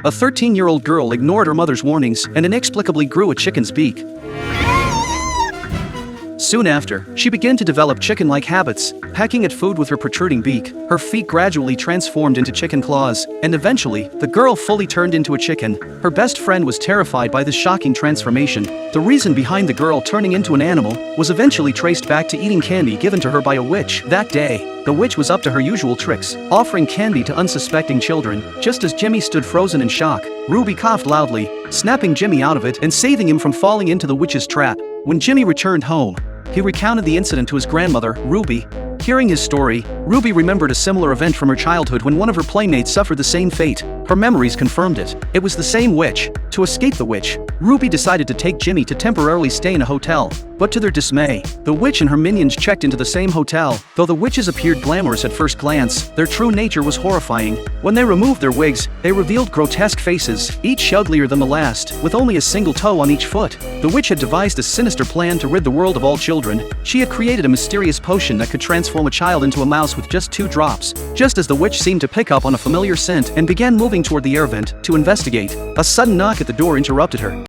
A 13-year-old girl ignored her mother's warnings and inexplicably grew a chicken's beak. Soon after, she began to develop chicken-like habits, pecking at food with her protruding beak. Her feet gradually transformed into chicken claws, and eventually, the girl fully turned into a chicken. Her best friend was terrified by this shocking transformation. The reason behind the girl turning into an animal was eventually traced back to eating candy given to her by a witch. That day, the witch was up to her usual tricks, offering candy to unsuspecting children. Just as Jimmy stood frozen in shock, Ruby coughed loudly, snapping Jimmy out of it and saving him from falling into the witch's trap. When Jimmy returned home, he recounted the incident to his grandmother, Ruby. Hearing his story, Ruby remembered a similar event from her childhood when one of her playmates suffered the same fate. Her memories confirmed it. It was the same witch. To escape the witch, Ruby decided to take Jimmy to temporarily stay in a hotel. But to their dismay, the witch and her minions checked into the same hotel. Though the witches appeared glamorous at first glance, their true nature was horrifying. When they removed their wigs, they revealed grotesque faces, each uglier than the last, with only a single toe on each foot. The witch had devised a sinister plan to rid the world of all children. She had created a mysterious potion that could transform a child into a mouse with just 2 drops. Just as the witch seemed to pick up on a familiar scent and began moving toward the air vent to investigate, a sudden knock at the door interrupted her.